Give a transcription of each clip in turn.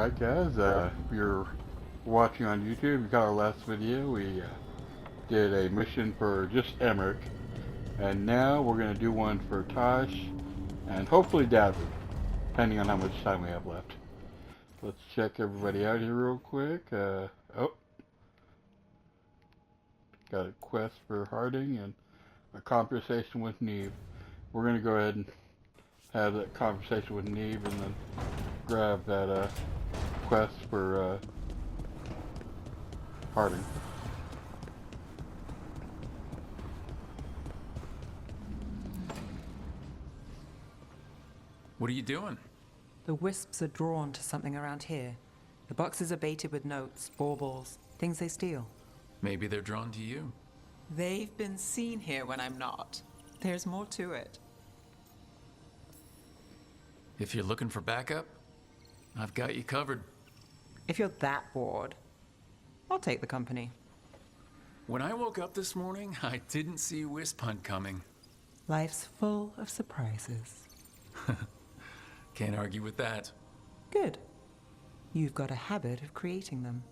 Alright guys, if you're watching on YouTube, you got our last video. We did a mission for just Emmerich. And now we're going to do one for Tosh and hopefully David, depending on how much time we have left. Let's check everybody out here real quick. Oh, got a quest for Harding and a conversation with Neve. We're going to go ahead and have that conversation with Neve and then grab that quest for Harding. What are you doing? The wisps are drawn to something around here. The boxes are baited with notes, baubles, things they steal. Maybe they're drawn to you. They've been seen here when I'm not. There's more to it. If you're looking for backup, I've got you covered. If you're that bored, I'll take the company. When I woke up this morning, I didn't see Wisp Hunt coming. Life's full of surprises. Can't argue with that. Good. You've got a habit of creating them.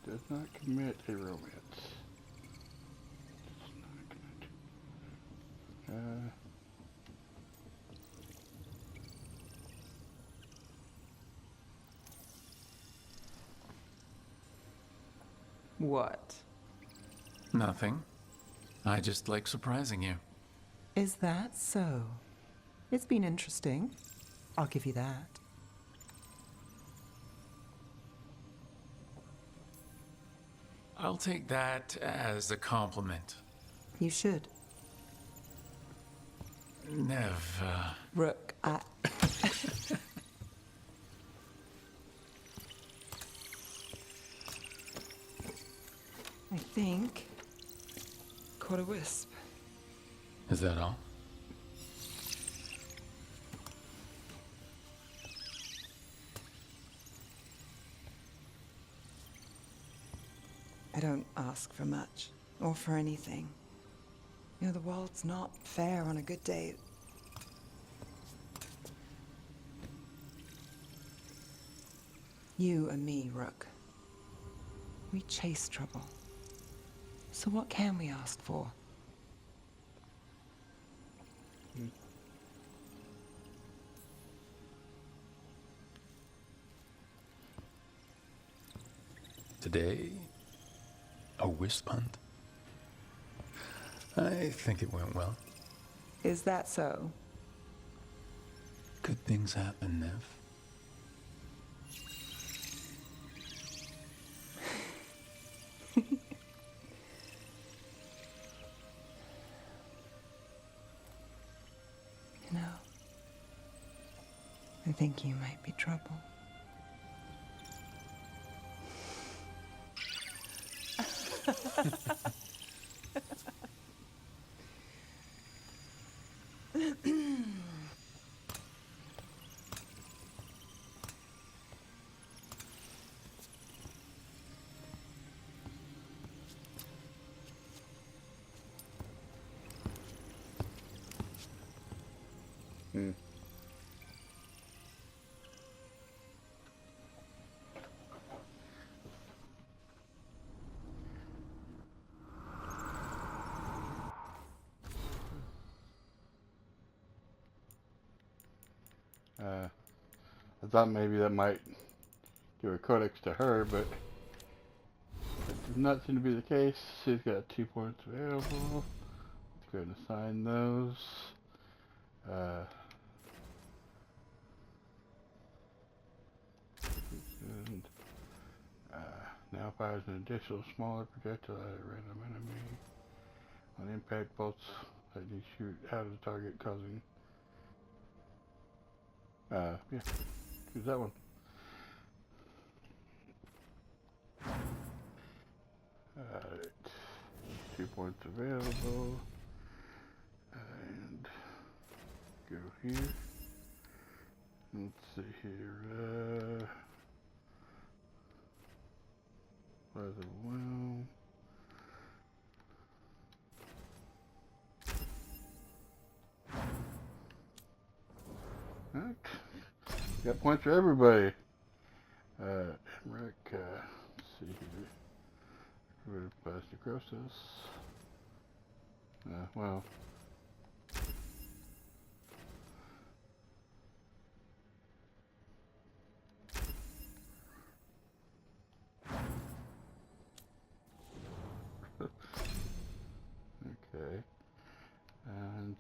Does not commit a romance. Does not commit. What? Nothing. I just like surprising you. Is that so? It's been interesting. I'll give you that. I'll take that as a compliment. You should. Nev, Rook, I think caught a wisp. is that all? I don't ask for much, or for anything. You know, the world's not fair on a good day. You and me, Rook. We chase trouble. So what can we ask for? Today, a wisp hunt? I think it went well. Is that so? Good things happen, Nev. You know, I think you might be trouble. Hmm. I thought maybe that might do a codex to her, but it does not seem to be the case. She's got 2 points available. Let's go ahead and assign those. And, now fires an additional smaller projectile at a random enemy. On impact, bolts that you shoot out of the target, causing yeah, choose that one. Alright, 2 points available, and go here. Let's see here, where's the well? Alright. Got points for everybody. Emmerich, let's see here. Rid of plastic process. Well. Okay. And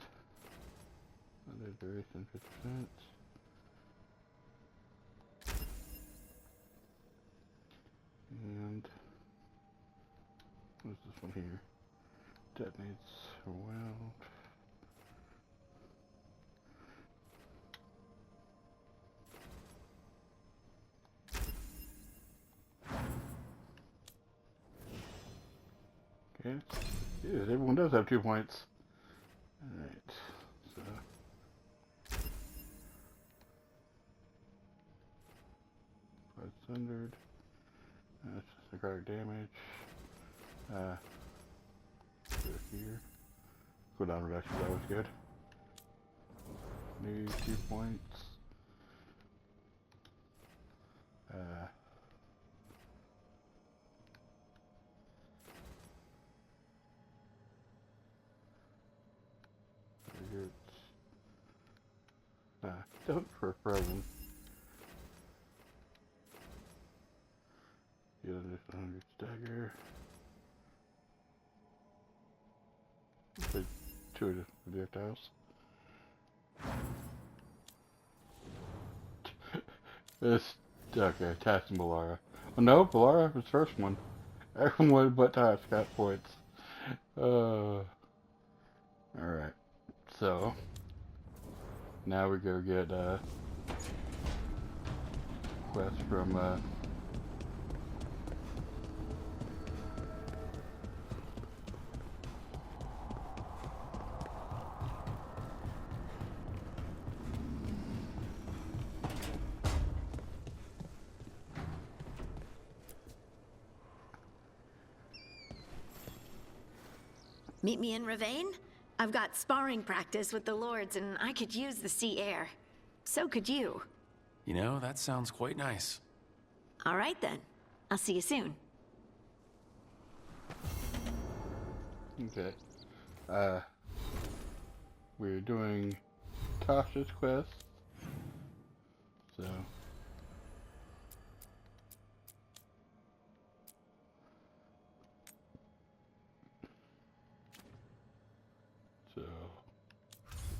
other duration 50%. And what's this one here? Detonates a weld. Okay. Yeah, everyone does have 2 points. Alright. So 500. That's necrotic damage. Go here. Cooldown reduction is always good. Need 2 points. Don't for frozen. The other 100 stagger. Big 2 projectiles. This okay, Tass and Balara. Oh no, Balara was first one. Everyone but Tass got points. Alright. So now we go get quest from Meet me in Ravane? I've got sparring practice with the lords and I could use the sea air. So could you. You know, that sounds quite nice. All right then. I'll see you soon. okay. We're doing Tasha's quest. So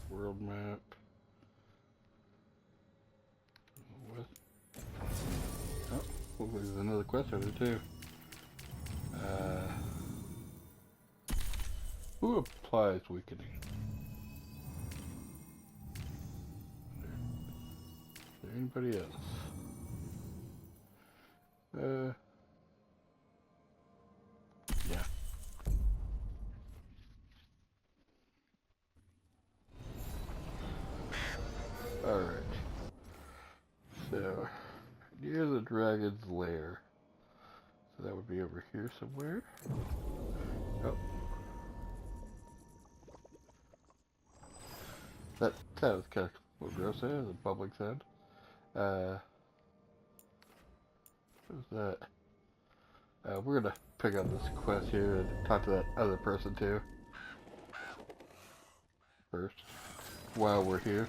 world map. What? Oh, there's another quest over there too. Who applies weakening? Is there anybody else? Yeah. Alright. So, near the dragon's lair. So that would be over here somewhere. Oh. That was kind of what gross there, the bubbling sound. What's that? We're gonna pick up this quest here and talk to that other person too. First. While we're here.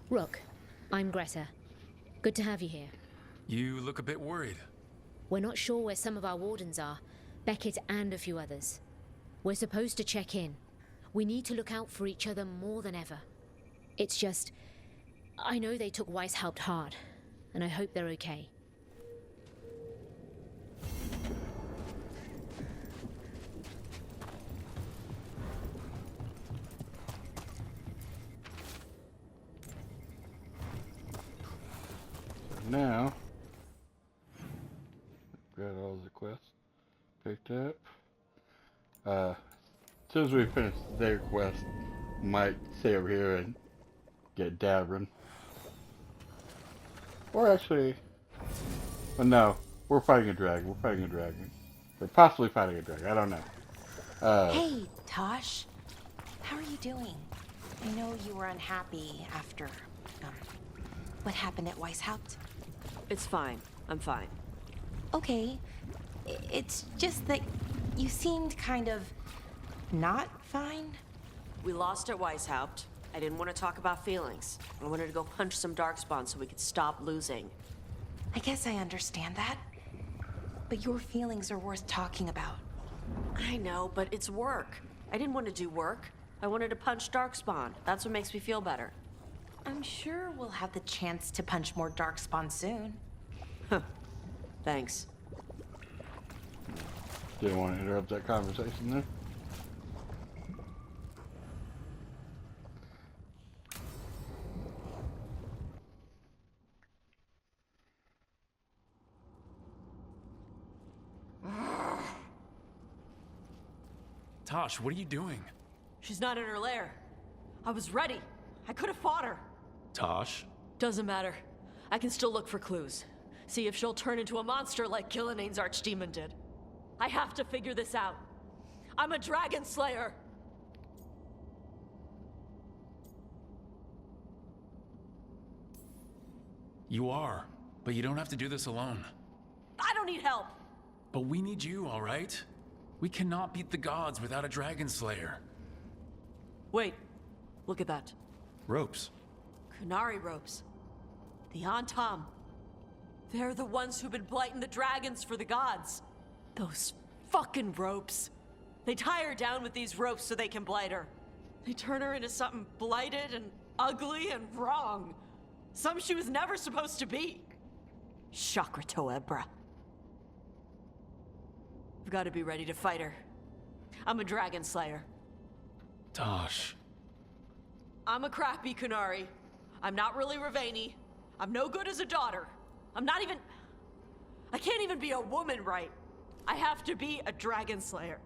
Rook, I'm Greta. Good to have you here. You look a bit worried. We're not sure where some of our wardens are, Beckett and a few others. We're supposed to check in. We need to look out for each other more than ever. It's just, I know they took Weishaupt hard, and I hope they're okay. Now, got all the quests picked up. As soon as we finish their quest, might stay over here and get Davrin. Or actually, well, no, we're fighting a dragon. We're fighting a dragon. We're possibly fighting a dragon. I don't know. Hey, Tosh. How are you doing? I know you were unhappy after, what happened at Weishaupt. It's fine. I'm fine. Okay. It's just that you seemed kind of not fine. We lost at Weishaupt. I didn't want to talk about feelings. I wanted to go punch some darkspawn so we could stop losing. I guess I understand that. But your feelings are worth talking about. I know, but it's work. I didn't want to do work. I wanted to punch darkspawn. That's what makes me feel better. I'm sure we'll have the chance to punch more darkspawn soon. Thanks. Didn't want to interrupt that conversation there. Tosh, what are you doing? She's not in her lair. I was ready. I could have fought her. Tosh? Doesn't matter. I can still look for clues. See if she'll turn into a monster like Killiane's archdemon did. I have to figure this out. I'm a dragon slayer. You are, but you don't have to do this alone. I don't need help. But we need you, all right? We cannot beat the gods without a dragon slayer. Wait. Look at that. Ropes. Kunari ropes. The Antam. They're the ones who've been blighting the dragons for the gods. Those fucking ropes. They tie her down with these ropes so they can blight her. They turn her into something blighted and ugly and wrong. Something she was never supposed to be. Chakra Toebra. I've got to be ready to fight her. I'm a dragon slayer. Tosh. I'm a crappy Kunari. I'm not really Ravani. I'm no good as a daughter. I'm not even... I can't even be a woman right. I have to be a dragon slayer.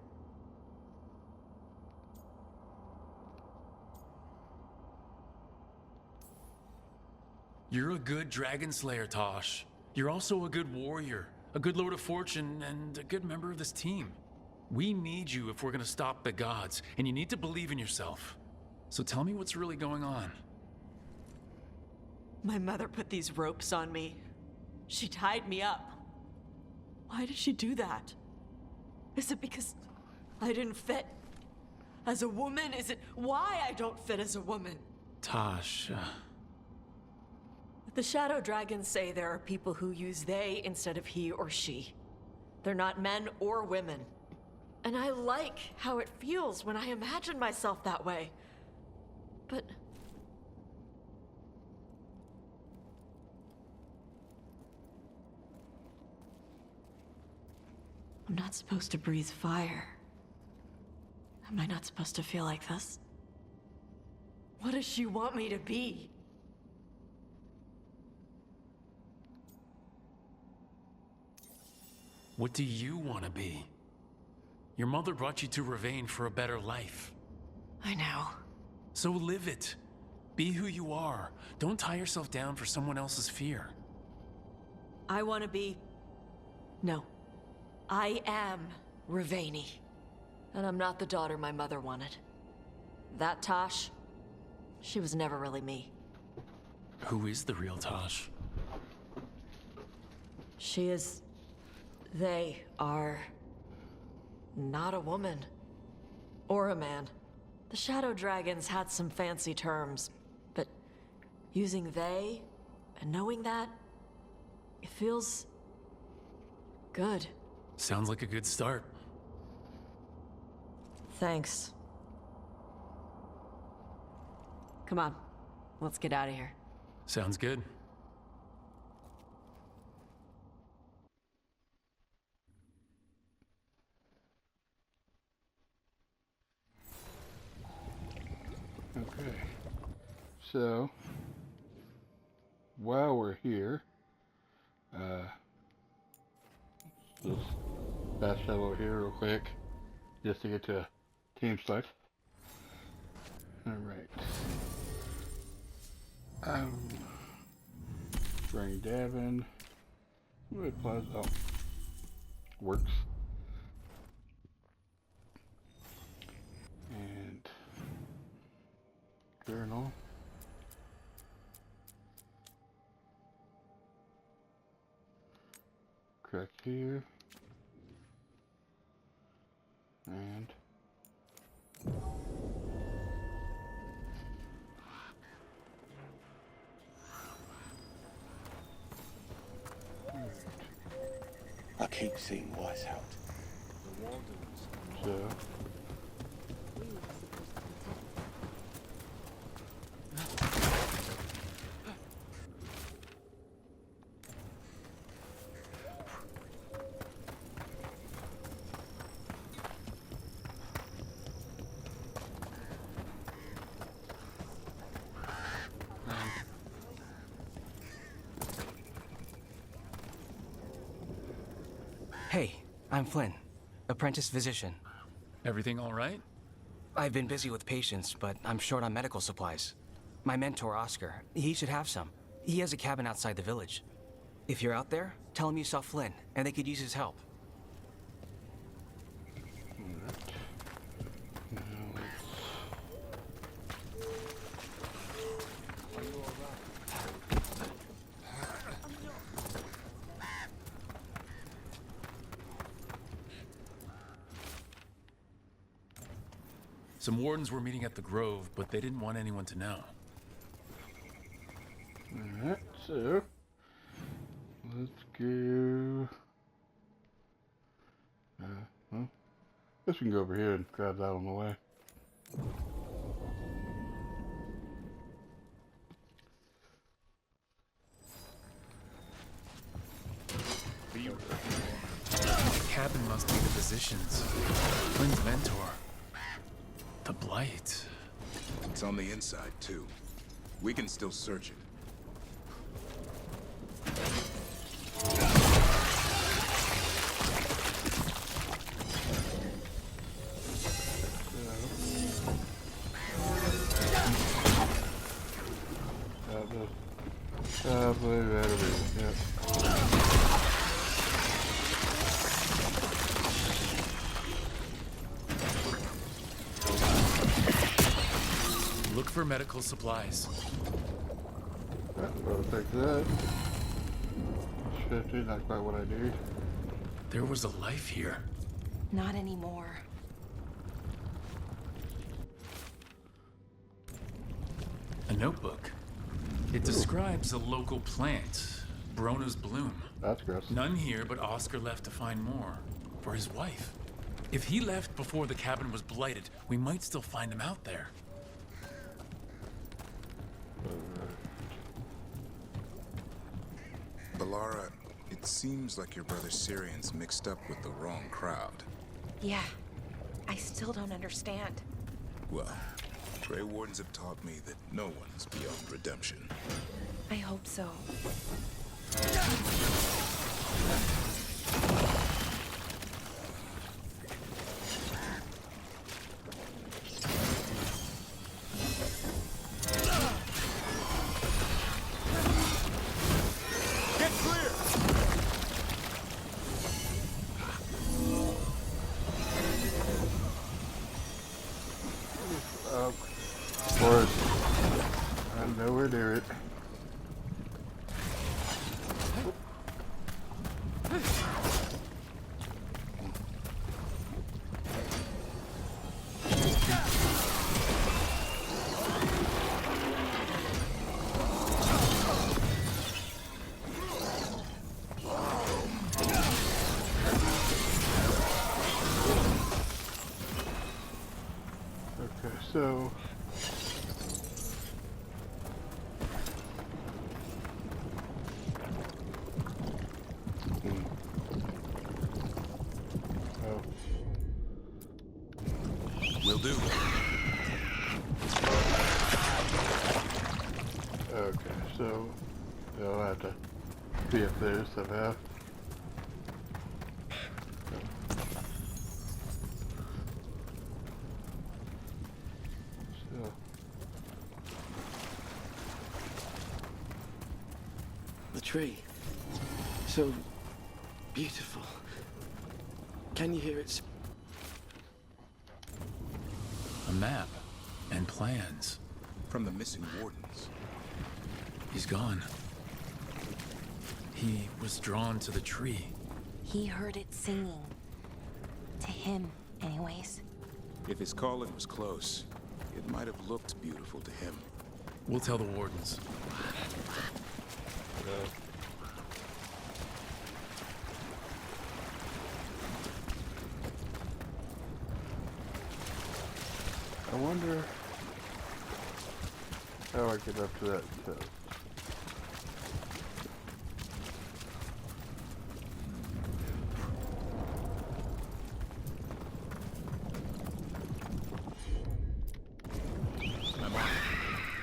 You're a good dragon slayer, Tosh. You're also a good warrior, a good Lord of Fortune, and a good member of this team. We need you if we're gonna stop the gods, and you need to believe in yourself. So tell me what's really going on. My mother put these ropes on me. She tied me up. Why did she do that? Is it because I didn't fit as a woman? Is it why I don't fit as a woman? Tosh, The Shadow Dragons say there are people who use they instead of he or she. They're not men or women. And I like how it feels when I imagine myself that way. But... I'm not supposed to breathe fire. Am I not supposed to feel like this? What does she want me to be? what do you want to be? Your mother brought you to Ravane for a better life. I know. So live it. Be who you are. Don't tie yourself down for someone else's fear. I want to be... No. I am Ravani. And I'm not the daughter my mother wanted. That Tosh, she was never really me. Who is the real Tosh? She is... They are... not a woman. Or a man. The Shadow Dragons had some fancy terms, but using they and knowing that, it feels... good. Sounds like a good start. Thanks. Come on, let's get out of here. Sounds good. Okay. So, while we're here, just fast travel over here real quick, just to get to team start. Alright. Bring Davin. Wait, plus, oh, works. And journal. Correct here. And I keep seeing what's out. so Hey, I'm Flynn, apprentice physician. Everything all right? I've been busy with patients, but I'm short on medical supplies. My mentor, Oscar, he should have some. He has a cabin outside the village. If you're out there, tell him you saw Flynn, and they could use his help. Some wardens were meeting at the Grove, but they didn't want anyone to know. alright, so let's go. Well, guess we can go over here and grab that on the way. The cabin must be the physician's. Flynn's mentor. The Blight. It's on the inside, too. We can still search it. Yep. Look for medical supplies. I'll take that. 50, not quite what I need. There was a life here. Not anymore. A notebook. It describes a local plant, Brona's bloom. That's gross. None here, but Oscar left to find more. For his wife. If he left before the cabin was blighted, we might still find him out there. Balara, it seems like your brother Syrian's mixed up with the wrong crowd. Yeah. I still don't understand. Well, Grey Wardens have taught me that no one's beyond redemption. I hope so. Of course. I know where to do it. Okay, so Will do. okay, so I'll have to see if there's somehow. The tree. So beautiful. Can you hear it? A map and plans. From the missing wardens. He's gone. He was drawn to the tree. He heard it singing. To him, anyways. If his calling was close, it might have looked beautiful to him. We'll tell the wardens. I wonder how I get up to that chest.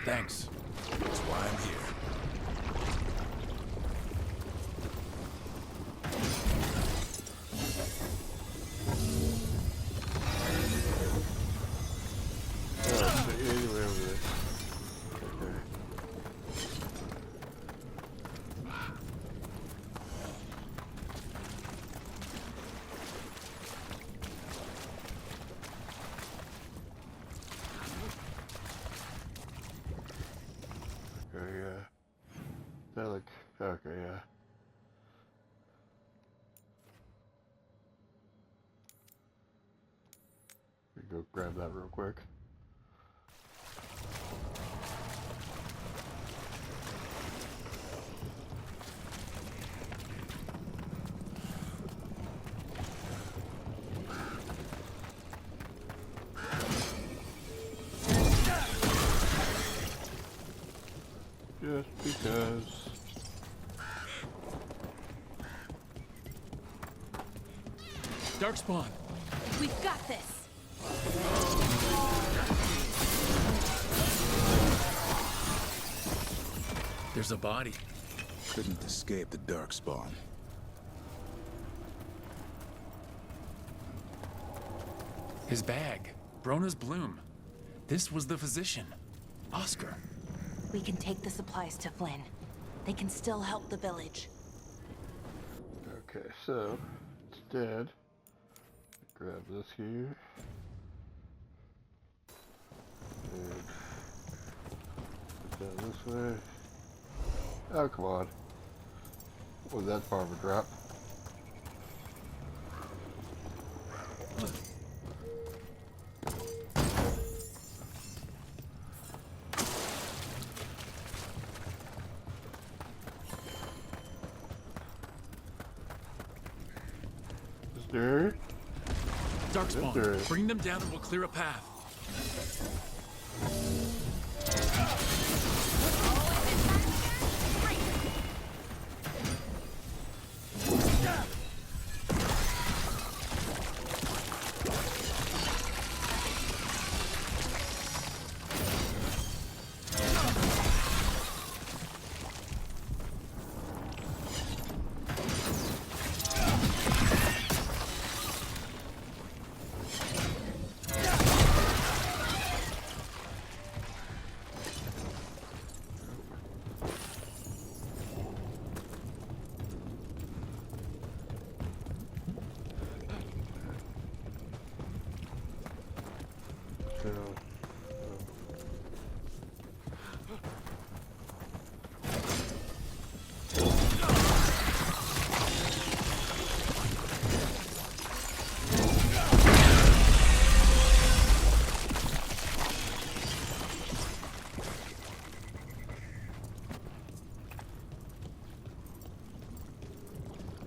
Thanks. That's why I'm here. Anyway, over there. Okay. Okay, yeah. That like, okay, yeah. We go grab that real quick. Just because. Darkspawn! We've got this! There's a body. Couldn't escape the Darkspawn. His bag. Brona's bloom. This was the physician. Oscar. We can take the supplies to Flynn. They can still help the village. Okay, so it's dead. Grab this here. And put that this way. Oh, come on. Was that far of a drop? There. Darkspawn, bring them down and we'll clear a path.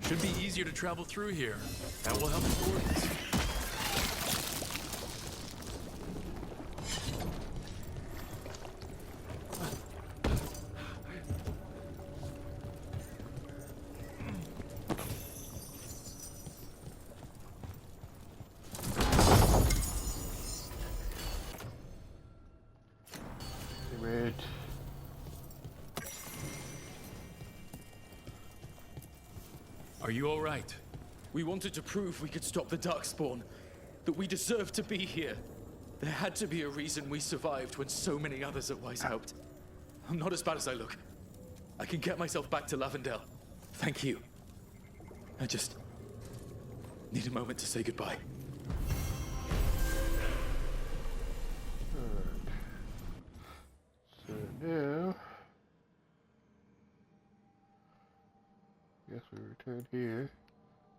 Should be easier to travel through here. That will help the wardens. Wait. Are you all right? We wanted to prove we could stop the Darkspawn, that we deserve to be here. There had to be a reason we survived when so many others at Wise helped. I'm not as bad as I look. I can get myself back to Lavendale. Thank you. I just need a moment to say goodbye. So now, guess we return here,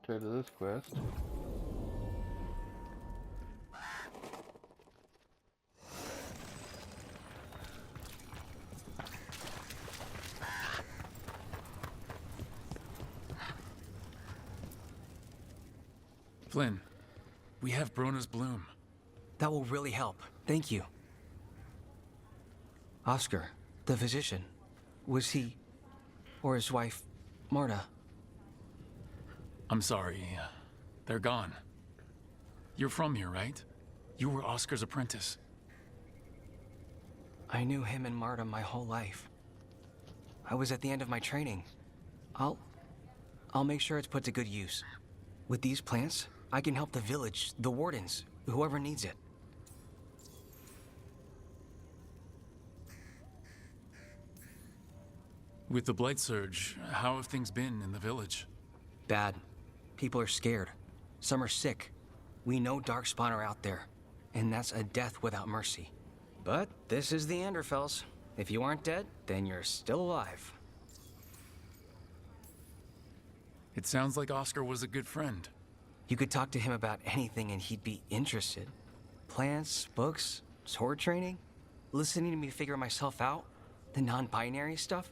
return to this quest. Flynn, we have Brona's bloom. That will really help. Thank you. Oscar, the physician, was he, or his wife, Marta? I'm sorry, they're gone. You're from here, right? You were Oscar's apprentice. I knew him and Marta my whole life. I was at the end of my training. I'll make sure it's put to good use. With these plants, I can help the village, the wardens, whoever needs it. With the Blight Surge, how have things been in the village? Bad. People are scared. Some are sick. We know Darkspawn are out there, and that's a death without mercy. But this is the Anderfells. If you aren't dead, then you're still alive. It sounds like Oscar was a good friend. You could talk to him about anything and he'd be interested. Plants, books, sword training, listening to me figure myself out, the non-binary stuff.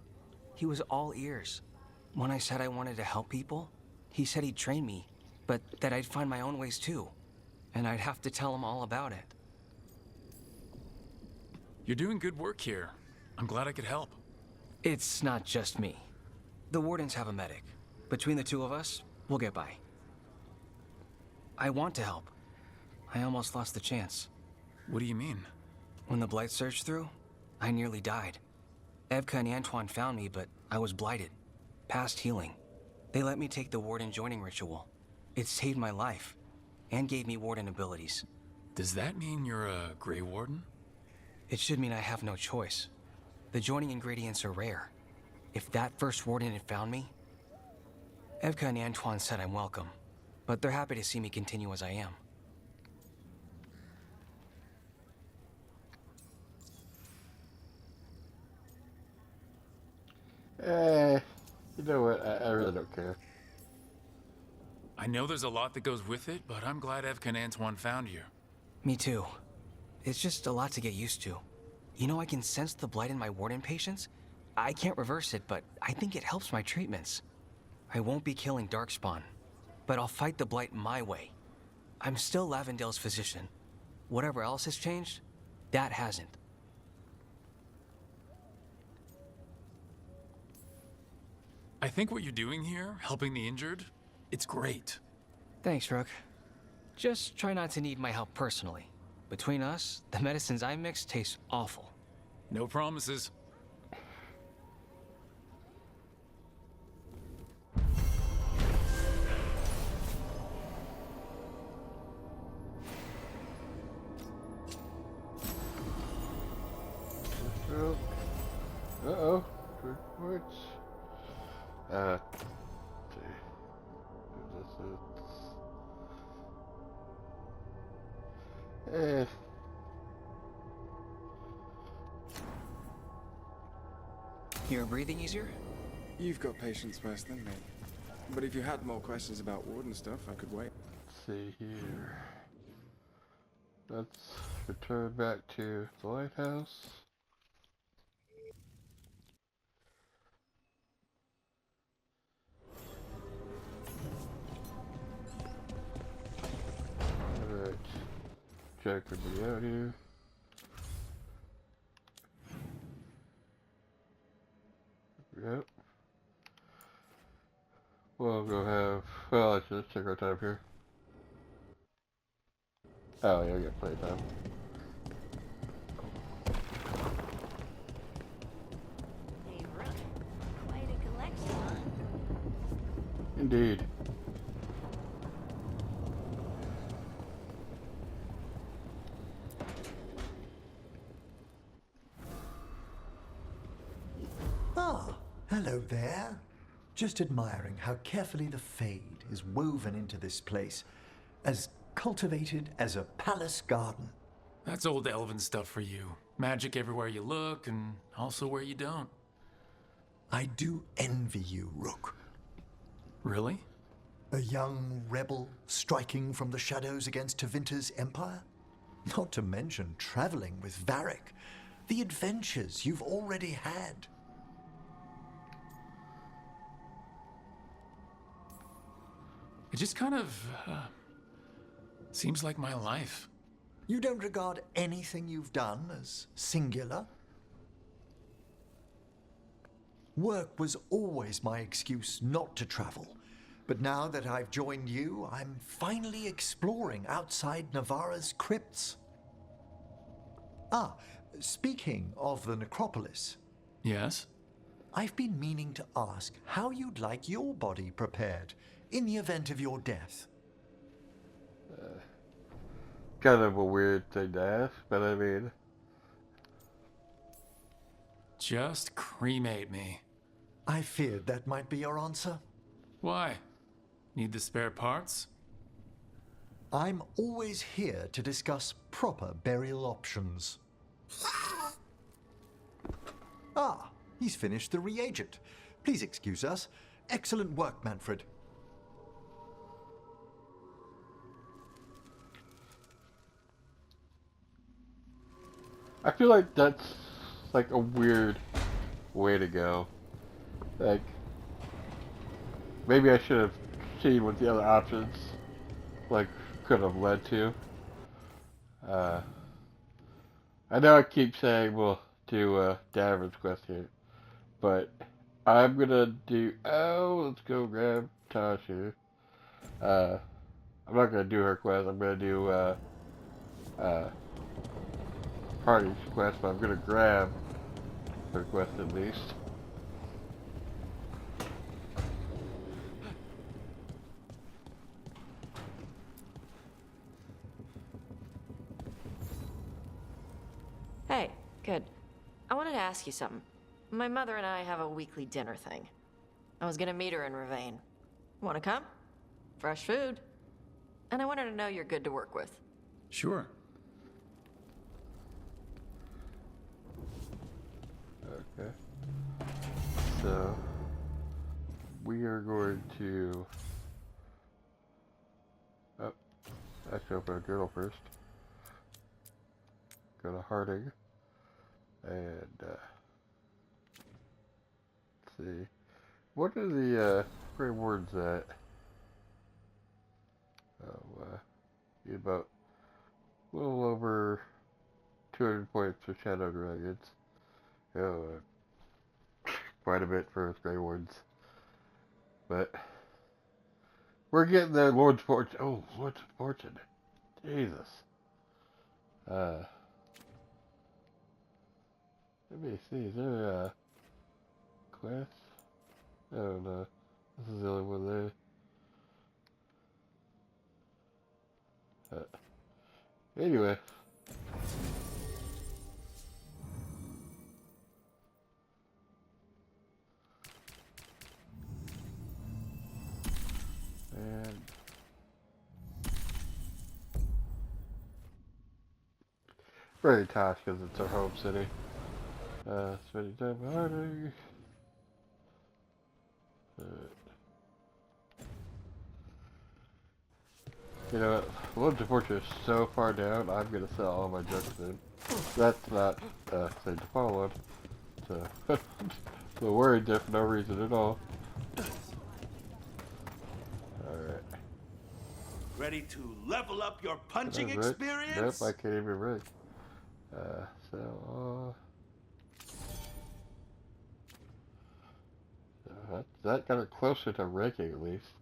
He was all ears. When I said I wanted to help people, he said he'd train me, but that I'd find my own ways too. And I'd have to tell him all about it. You're doing good work here. I'm glad I could help. It's not just me. The wardens have a medic. Between the two of us, we'll get by. I want to help. I almost lost the chance. What do you mean? When the Blight surged through, I nearly died. Evka and Antoine found me, but I was blighted. Past healing. They let me take the Warden joining ritual. It saved my life, and gave me Warden abilities. Does that mean you're a Grey Warden? It should mean I have no choice. The joining ingredients are rare. If that first Warden had found me... Evka and Antoine said I'm welcome, but they're happy to see me continue as I am. You know what? I really don't care. I know there's a lot that goes with it, but I'm glad Evka and Antoine found you. Me too. It's just a lot to get used to. You know, I can sense the blight in my Warden patients. I can't reverse it, but I think it helps my treatments. I won't be killing Darkspawn, but I'll fight the blight my way. I'm still Lavendale's physician. Whatever else has changed, that hasn't. I think what you're doing here, helping the injured, it's great. Thanks, Rook. Just try not to need my help personally. Between us, the medicines I mix taste awful. No promises. Uh-oh. Reports. Let's see. This is... You're breathing easier? You've got patience worse than me. But if you had more questions about Warden stuff, I could wait. Let's see here. Let's return back to the lighthouse. Alright. Check everybody out here. Yep. We'll go have... Well, let's take our time here. Oh, yeah, we get playtime. Hey, Rook. Quite a collection, huh? Indeed. Hello there. Just admiring how carefully the Fade is woven into this place, as cultivated as a palace garden. That's old elven stuff for you. Magic everywhere you look, and also where you don't. I do envy you, Rook. Really? A young rebel striking from the shadows against Tevinter's empire? Not to mention traveling with Varric. The adventures you've already had. It just kind of seems like my life. You don't regard anything you've done as singular? Work was always my excuse not to travel. But now that I've joined you, I'm finally exploring outside Navarra's crypts. Ah, speaking of the necropolis. Yes? I've been meaning to ask how you'd like your body prepared in the event of your death. Kind of a weird thing to ask, but I mean... Just cremate me. I feared that might be your answer. Why? Need the spare parts? I'm always here to discuss proper burial options. Ah, he's finished the reagent. Please excuse us. Excellent work, Manfred. I feel like that's like a weird way to go. Like, maybe I should have seen what the other options like could have led to. I know I keep saying we'll do Davin's quest here, but I'm gonna do. Oh, let's go grab Tasha. I'm not gonna do her quest. I'm gonna do Party's quest, but I'm gonna grab her quest at least. Hey, good. I wanted to ask you something. My mother and I have a weekly dinner thing. I was gonna meet her in Ravane. Wanna come? Fresh food. And I wanted to know you're good to work with. Sure. Okay. So, we are going to... Oh, actually open a journal first. Go to Harding. And, let's see. What are the, Grey Wardens at? Oh, need about a little over 200 points for Shadow Dragons. Oh, quite a bit for Grey Wardens. But, we're getting there, Lord's Fortune. Oh, Lord's Fortune. Jesus. Let me see, is there a quest? Oh no, this is the only one there. Anyway. And very tough because it's our home city. Spending time harding. You know what? Lord's Fortune is so far down, I'm gonna sell all my junk soon. That's not thing to follow. So, so worried there for no reason at all. Alright. Ready to level up your punching Nope, experience? I can't even rig. So that got it closer to rigging at least.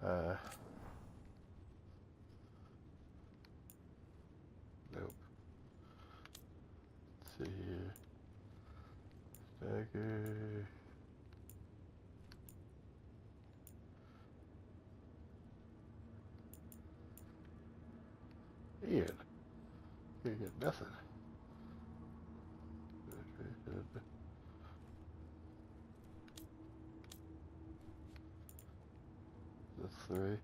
Nope. Let's see here. Stagger. Ian. You get nothing. That's 3.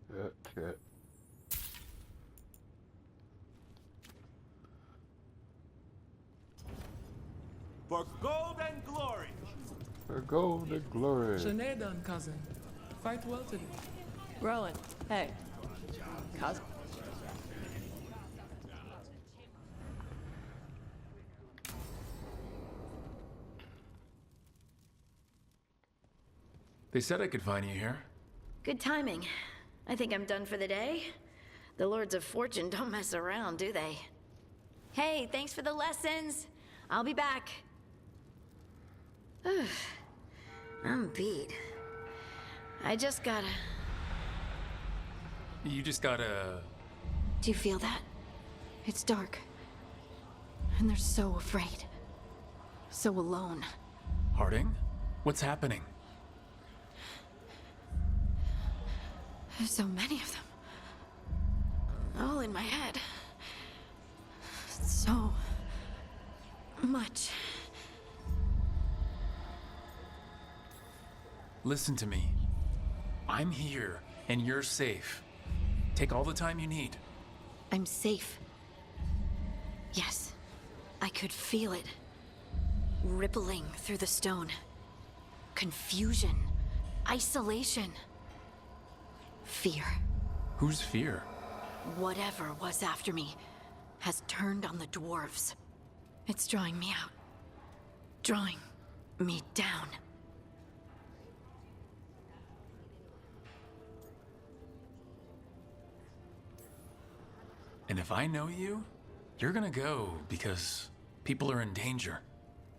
That's it. For gold and glory. For gold and glory. Sinead, cousin. Fight well today. Rowan, hey. Cousin. They said I could find you here. Good timing. I think I'm done for the day. The Lords of Fortune don't mess around, do they? Hey, thanks for the lessons. I'll be back. I'm beat. I just gotta... You just gotta... Do you feel that? It's dark. And they're so afraid. So alone. Harding? What's happening? There's so many of them. All in my head. So... much. Listen to me. I'm here, and you're safe. Take all the time you need. I'm safe. Yes. I could feel it. Rippling through the stone. Confusion. Isolation. Fear. Who's fear? Whatever was after me has turned on the dwarves. It's drawing me out. Drawing me down. And if I know you, you're gonna go because people are in danger.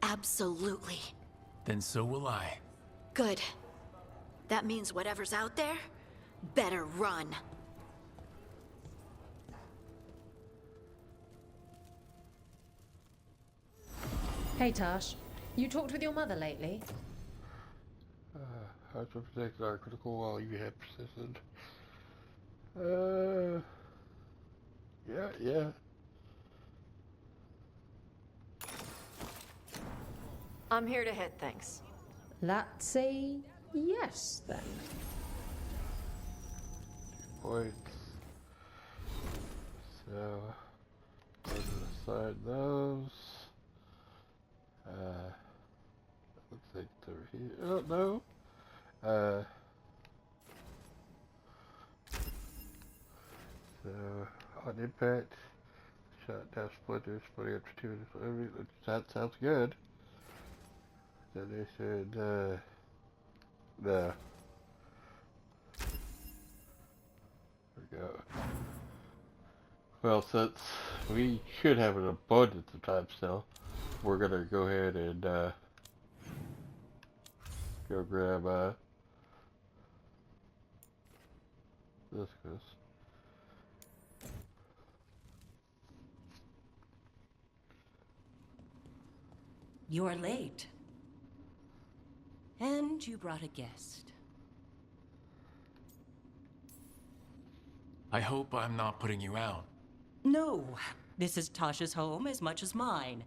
Absolutely. Then so will I. Good. That means whatever's out there better run. Hey, Tash. You talked with your mother lately? How to protect our critical while you have persistent. Yeah. I'm here to hit things. Let's say yes, then. Points. So, go to the side those. Looks like it's over here. Oh, no. So, on impact, shot down splinters, splitting up to 2. That sounds good. Then they said, no. There we go. Well, since we should have an abundance of time still, we're gonna go ahead and go grab this goes. You're late. And you brought a guest. I hope I'm not putting you out. No, this is Tasha's home as much as mine,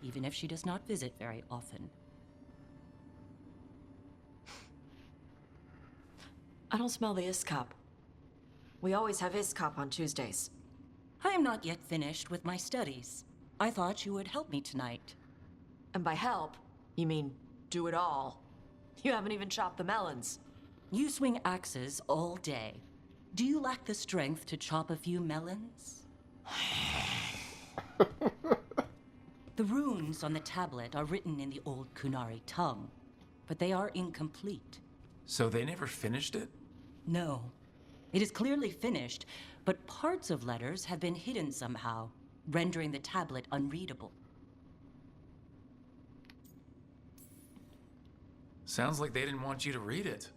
even if she does not visit very often. I don't smell the Iskop. We always have Iskop on Tuesdays. I am not yet finished with my studies. I thought you would help me tonight. And by help, you mean do it all. You haven't even chopped the melons. You swing axes all day. Do you lack the strength to chop a few melons? The runes on the tablet are written in the old Kunari tongue, but they are incomplete. So they never finished it? No. It is clearly finished, but parts of letters have been hidden somehow, rendering the tablet unreadable. Sounds like they didn't want you to read it.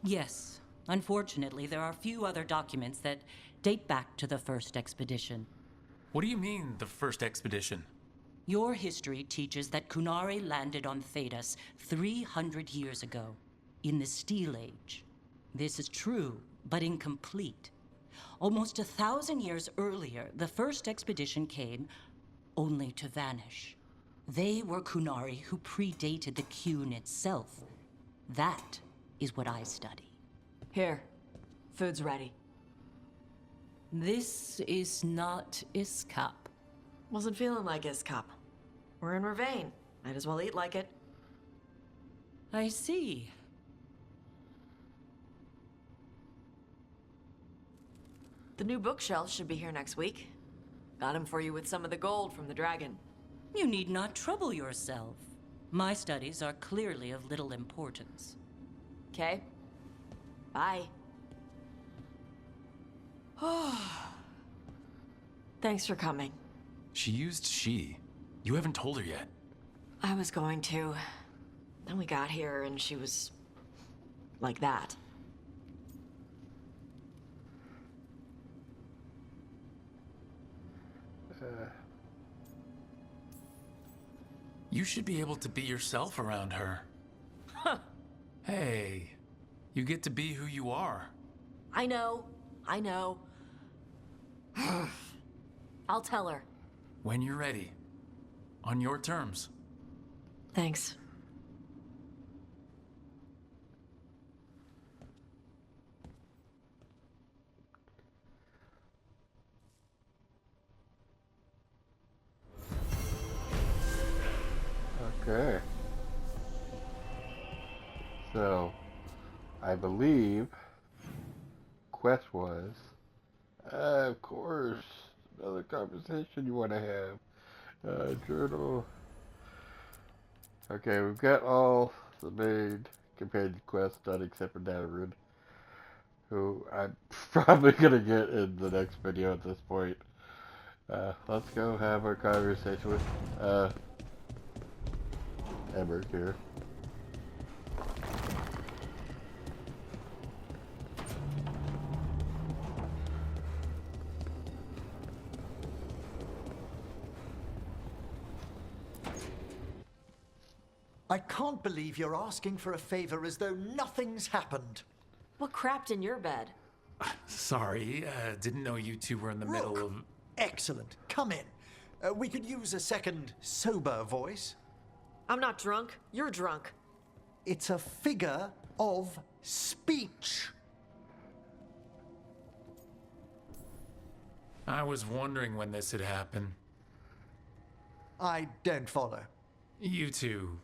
Yes. Unfortunately, there are few other documents that date back to the first expedition. What do you mean, the first expedition? Your history teaches that Kunari landed on Thedas 300 years ago, in the Steel Age. This is true, but incomplete. Almost 1,000 years earlier, the first expedition came only to vanish. They were Kunari who predated the Qun itself. That is what I study. Here, food's ready. This is not Iskap. Wasn't feeling like Iskap. We're in Ravane. Might as well eat like it. I see. The new bookshelves should be here next week. Got him for you with some of the gold from the dragon. You need not trouble yourself. My studies are clearly of little importance. Okay. Bye. Thanks for coming. She used she. You haven't told her yet. I was going to. Then we got here and she was like that. You should be able to be yourself around her. Huh. Hey, you get to be who you are. I know. I know. I'll tell her. When you're ready. On your terms. Thanks. Okay. So, I believe quest was, of course, another conversation you want to have. Journal. Okay, we've got all the main companion quests done except for Nadarun, who I'm probably going to get in the next video at this point. Let's go have our conversation with, Emmerich here. I can't believe you're asking for a favor as though nothing's happened. What crapped in your bed? Sorry, didn't know you two were in the middle of... Excellent. Come in. We could use a second sober voice. I'm not drunk. You're drunk. It's a figure of speech. I was wondering when this had happened. I don't follow. You two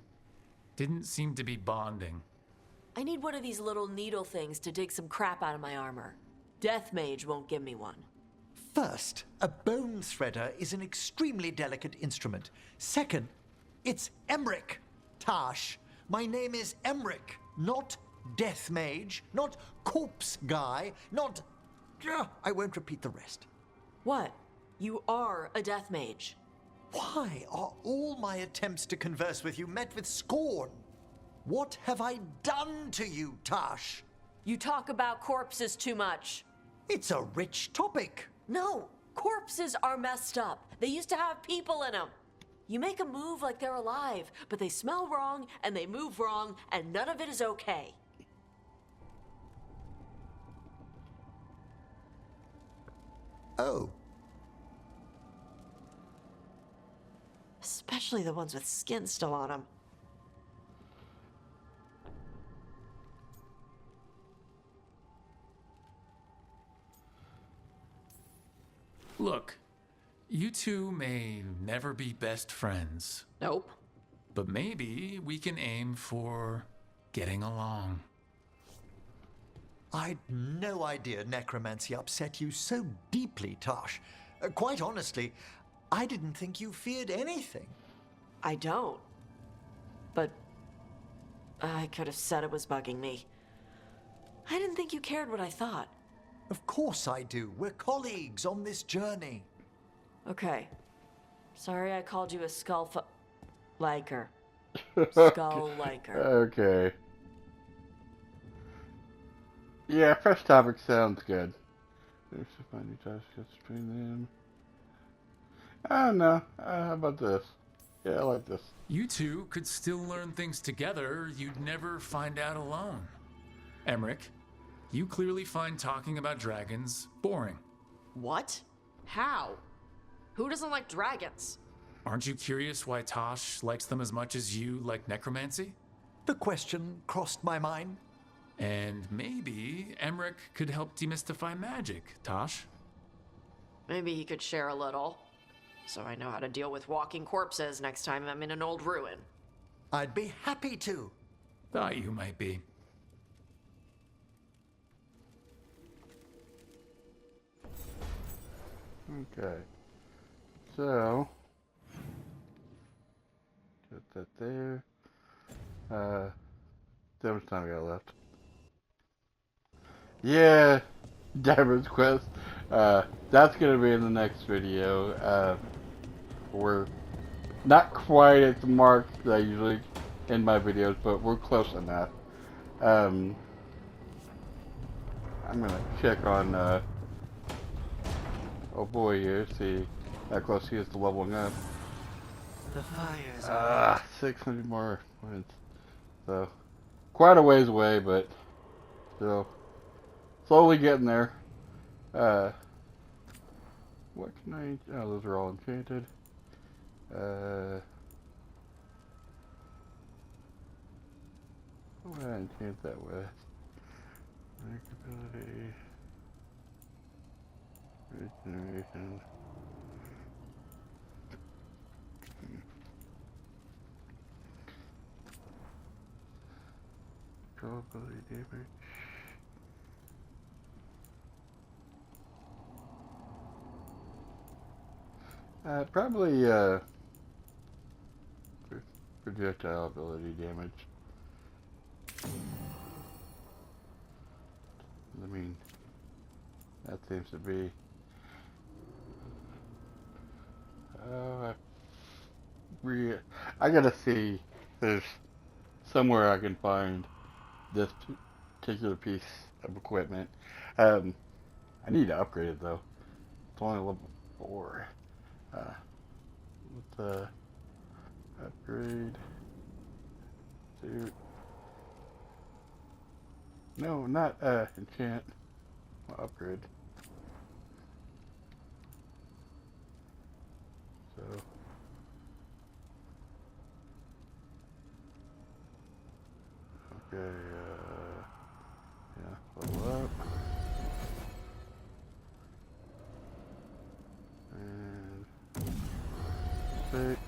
didn't seem to be bonding. I need one of these little needle things to dig some crap out of my armor. Death Mage won't give me one. First, a bone threader is an extremely delicate instrument. Second, it's Emmerich, Tash. My name is Emmerich, not Death Mage, not Corpse Guy, not... I won't repeat the rest. What? You are a Death Mage. Why are all my attempts to converse with you met with scorn? What have I done to you, Tash? You talk about corpses too much. It's a rich topic. No, corpses are messed up. They used to have people in them. You make them move like they're alive, but they smell wrong and they move wrong, and none of it is okay. Oh. Especially the ones with skin still on them. Look, you two may never be best friends. Nope. But maybe we can aim for getting along. I'd no idea necromancy upset you so deeply, Tosh. Quite honestly, I didn't think you feared anything. I don't. But I could have said it was bugging me. I didn't think you cared what I thought. Of course I do. We're colleagues on this journey. Okay. Sorry I called you a liker. Skull liker. Okay. Yeah, fresh topic sounds good. There's a funny task to stream them. I don't know. How about this? Yeah, I like this. You two could still learn things together you'd never find out alone. Emmerich, You clearly find talking about dragons boring. What? How? Who doesn't like dragons? Aren't you curious why Tosh likes them as much as you like necromancy? The question crossed my mind. And maybe Emmerich could help demystify magic, Tosh. Maybe he could share a little, so I know how to deal with walking corpses next time I'm in an old ruin. I'd be happy to. Thought you might be. Okay. So, put that there. How much time we got left? Yeah, Diamond's Quest. That's gonna be in the next video. We're not quite at the mark that I usually end my videos, but we're close enough. I'm gonna check on oh boy here, see how close he is to leveling up. The fires 600 more points. So, quite a ways away, but still slowly getting there. What can I... Oh, those are all enchanted. What would I enchant that with? Ability... Regeneration... Probability damage. Probably projectile ability damage. I mean, that seems to be. I gotta see if there's somewhere I can find this particular piece of equipment. I need to upgrade it though. It's only level 4. Let's upgrade. Suit. No, not enchant. I'll upgrade. So. Okay, yeah, level up. And 6.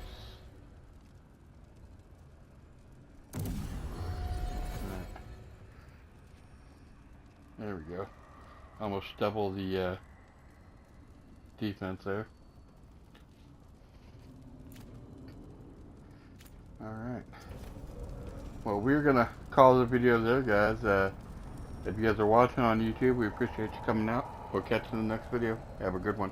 There we go. Almost double the defense there. Alright. Well, we're gonna call the video there, guys. If you guys are watching on YouTube, we appreciate you coming out. We'll catch you in the next video. Have a good one.